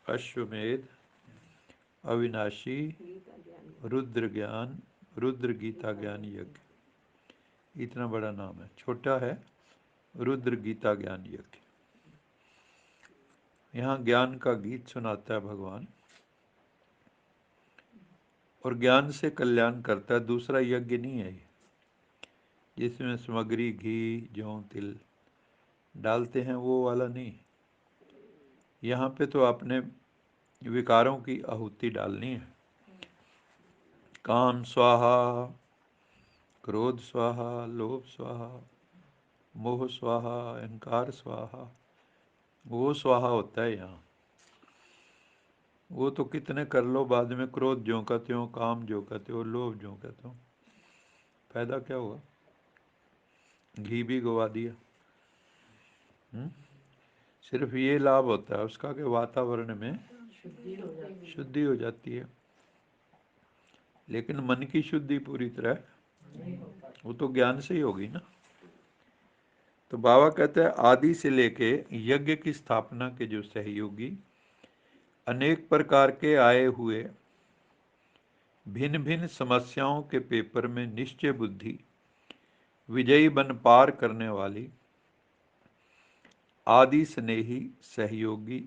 अश्वमेध, अविनाशी, रुद्र ज्ञान, रुद्र गीता ज्ञान यज्ञ। इतना बड़ा नाम है, छोटा है रुद्र गीता ज्ञान यज्ञ। यहाँ ज्ञान का गीत सुनाता है भगवान, और ज्ञान से कल्याण करता है। दूसरा यज्ञ नहीं है ये, जिसमें सामग्री घी जौ तिल डालते हैं, वो वाला नहीं। यहाँ पे तो आपने विकारों की आहुति डालनी है। काम स्वाहा, क्रोध स्वाहा, लोभ स्वाहा, मोह स्वाहा, अहंकार स्वाहा, वो स्वाहा होता है यहाँ। वो तो कितने कर लो बाद में, क्रोध ज्यों का त्यों, काम ज्यों का त्यों, लोभ ज्यों का त्यों, फायदा क्या हुआ? घी भी गवा दिया। सिर्फ ये लाभ होता है उसका कि वातावरण में शुद्धि हो जाती है, लेकिन मन की शुद्धि पूरी तरह वो तो ज्ञान से ही होगी ना। तो बाबा कहते हैं आदि से लेके यज्ञ की स्थापना के जो सहयोगी अनेक प्रकार के आए हुए भिन्न भिन्न समस्याओं के पेपर में निश्चय बुद्धि विजयी बन पार करने वाली आदि स्नेही सहयोगी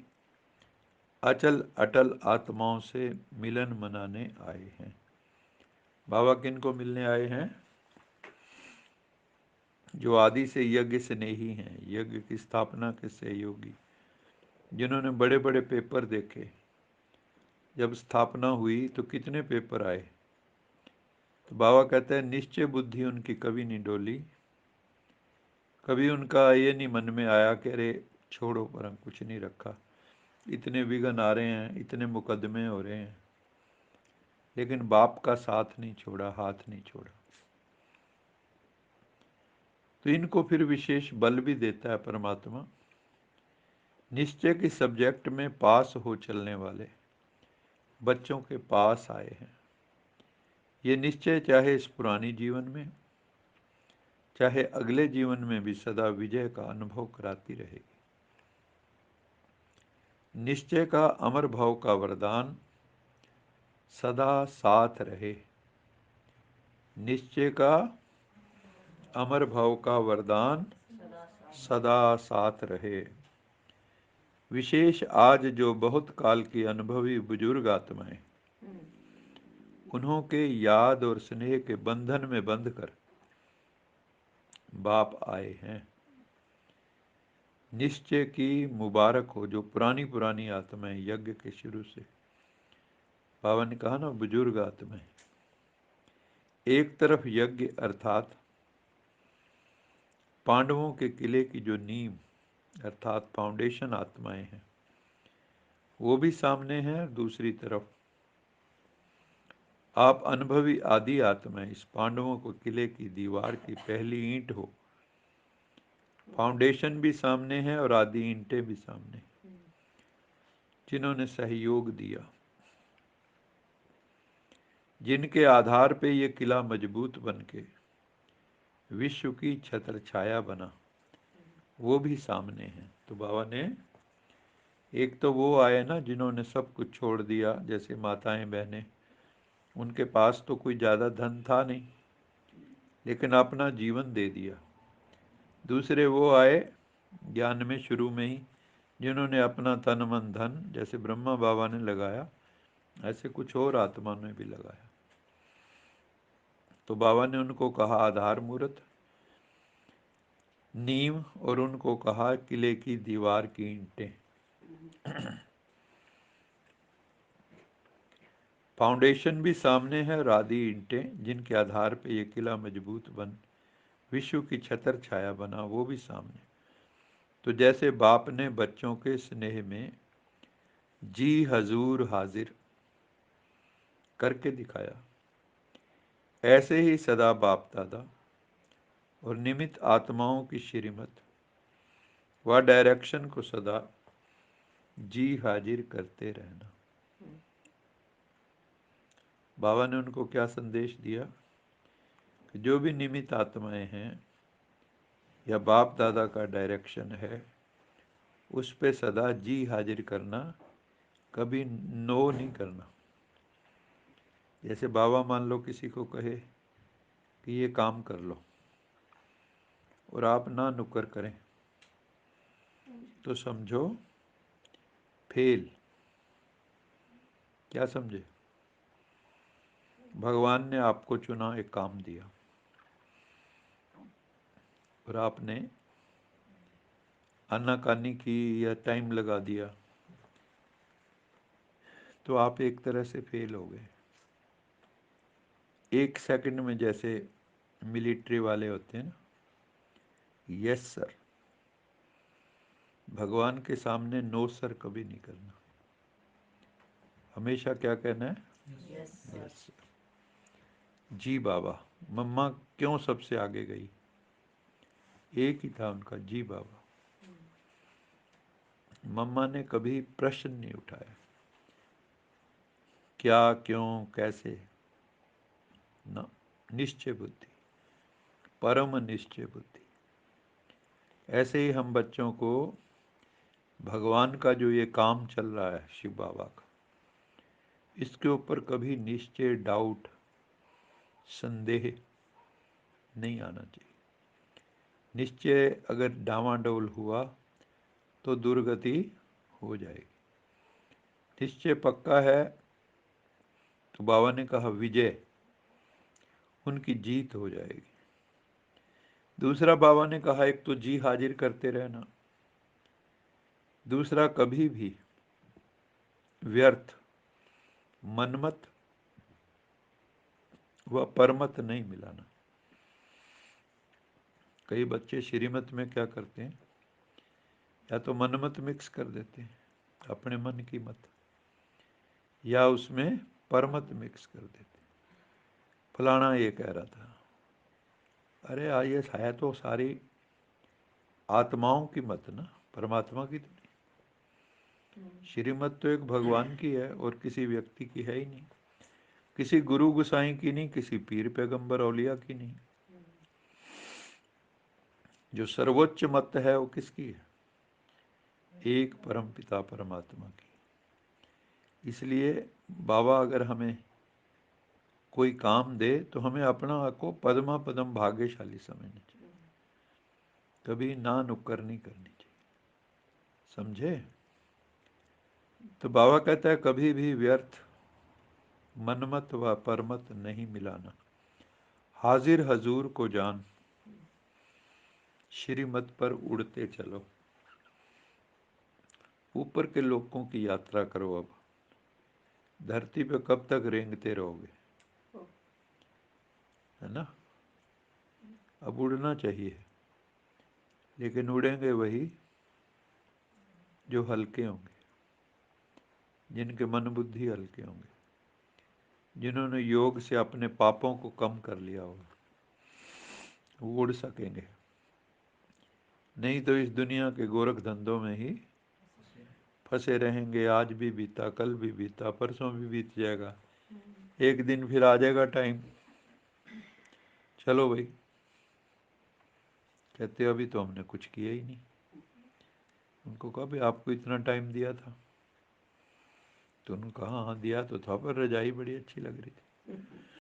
अचल अटल आत्माओं से मिलन मनाने आए हैं। बाबा किन को मिलने आए हैं? जो आदि से यज्ञ स्नेही हैं, यज्ञ की स्थापना के सहयोगी, जिन्होंने बड़े बड़े पेपर देखे। जब स्थापना हुई तो कितने पेपर आए, तो बाबा कहते हैं निश्चय बुद्धि उनकी कभी नहीं डोली। कभी उनका ये नहीं मन में आया कि अरे छोड़ो पर हम कुछ नहीं रखा, इतने विघ्न आ रहे हैं, इतने मुकदमे हो रहे हैं, लेकिन बाप का साथ नहीं छोड़ा, हाथ नहीं छोड़ा। तो इनको फिर विशेष बल भी देता है परमात्मा। निश्चय के सब्जेक्ट में पास हो चलने वाले बच्चों के पास आए हैं। ये निश्चय चाहे इस पुरानी जीवन में चाहे अगले जीवन में भी सदा विजय का अनुभव कराती रहेगी। निश्चय का अमर भाव का वरदान सदा साथ रहे। निश्चय का अमर भाव का वरदान सदा साथ रहे। विशेष आज जो बहुत काल की अनुभवी बुजुर्ग आत्माएं उन्हों के याद और स्नेह के बंधन में बंधकर बाप आए हैं। निश्चय की मुबारक हो जो पुरानी पुरानी आत्माएं यज्ञ के शुरू से, बाबा ने कहा ना बुजुर्ग आत्माएं, एक तरफ यज्ञ अर्थात पांडवों के किले की जो नींव अर्थात फाउंडेशन आत्माएं हैं वो भी सामने हैं, दूसरी तरफ आप अनुभवी आदि आत्माएं इस पांडवों को किले की दीवार की पहली ईंट हो। फाउंडेशन भी सामने है और आदि ईंटें भी सामने, जिन्होंने सहयोग दिया, जिनके आधार पे ये किला मजबूत बनके विश्व की छत्र छाया बना, वो भी सामने हैं। तो बाबा ने एक तो वो आए ना जिन्होंने सब कुछ छोड़ दिया, जैसे माताएं बहनें, उनके पास तो कोई ज़्यादा धन था नहीं लेकिन अपना जीवन दे दिया। दूसरे वो आए ज्ञान में शुरू में ही, जिन्होंने अपना तन मन धन जैसे ब्रह्मा बाबा ने लगाया ऐसे कुछ और आत्मा ने भी लगाया। तो बाबा ने उनको कहा आधार मूर्त नींव और उनको कहा किले की दीवार की ईंटें। फाउंडेशन भी सामने है और आदि ईंटें जिनके आधार पे ये किला मजबूत बन विश्व की छतर छाया बना, वो भी सामने। तो जैसे बाप ने बच्चों के स्नेह में जी हजूर हाजिर करके दिखाया, ऐसे ही सदा बाप दादा और निमित्त आत्माओं की श्रीमत व डायरेक्शन को सदा जी हाजिर करते रहना। बाबा ने उनको क्या संदेश दिया कि जो भी निमित्त आत्माएं हैं या बाप दादा का डायरेक्शन है उस पे सदा जी हाजिर करना कभी नो नहीं करना। जैसे बाबा मान लो किसी को कहे कि ये काम कर लो और आप ना नुक्कर करें तो समझो फेल। क्या समझे? भगवान ने आपको चुना, एक काम दिया और आपने आनाकानी की या टाइम लगा दिया तो आप एक तरह से फेल हो गए। एक सेकंड में, जैसे मिलिट्री वाले होते हैं ना, यस सर, भगवान के सामने नो सर कभी नहीं करना, हमेशा क्या कहना है? Yes sir. जी बाबा। मम्मा क्यों सबसे आगे गई? एक ही था उनका, जी बाबा। मम्मा ने कभी प्रश्न नहीं उठाया, क्या, क्यों, कैसे, ना, निश्चय बुद्धि, परम निश्चय बुद्धि। ऐसे ही हम बच्चों को भगवान का जो ये काम चल रहा है शिव बाबा का, इसके ऊपर कभी निश्चय, डाउट, संदेह नहीं आना चाहिए। निश्चय अगर डावाडोल हुआ तो दुर्गति हो जाएगी। निश्चय पक्का है तो बाबा ने कहा विजय, उनकी जीत हो जाएगी। दूसरा बाबा ने कहा, एक तो जी हाजिर करते रहना, दूसरा कभी भी व्यर्थ, मनमत व परमत नहीं मिलाना। कई बच्चे श्रीमत में क्या करते हैं, या तो मनमत मिक्स कर देते हैं, अपने मन की मत, या उसमें परमत मिक्स कर देते हैं। फलाना ये कह रहा था, अरे ये है तो सारी आत्माओं की मत ना, परमात्मा की तो नहीं। श्रीमत तो एक भगवान की है और किसी व्यक्ति की है ही नहीं, किसी गुरु गुसाई की नहीं, किसी पीर पैगंबर औलिया की नहीं। जो सर्वोच्च मत है वो किसकी है? एक परम पिता परमात्मा की। इसलिए बाबा अगर हमें कोई काम दे तो हमें अपना को पद्मा पदम भाग्यशाली समझना चाहिए, कभी ना नुक्कर नहीं करनी चाहिए। समझे? तो बाबा कहता है कभी भी व्यर्थ, मनमत व परमत नहीं मिलाना, हाजिर हजूर को जान, श्रीमत पर उड़ते चलो। ऊपर के लोगों की यात्रा करो, अब धरती पे कब तक रेंगते रहोगे, है ना? अब उड़ना चाहिए, लेकिन उड़ेंगे वही जो हल्के होंगे, जिनके मन बुद्धि हल्के होंगे, जिन्होंने योग से अपने पापों को कम कर लिया होगा, वो उड़ सकेंगे। नहीं तो इस दुनिया के गोरख धंधों में ही फंसे रहेंगे। आज भी बीता, कल भी बीता, परसों भी बीत जाएगा, एक दिन फिर आ जाएगा टाइम, चलो भाई, कहते अभी तो हमने कुछ किया ही नहीं। उनको कहा भाई आपको इतना टाइम दिया था, तो उन्होंने कहा हाँ दिया तो था, पर रजाई बड़ी अच्छी लग रही थी।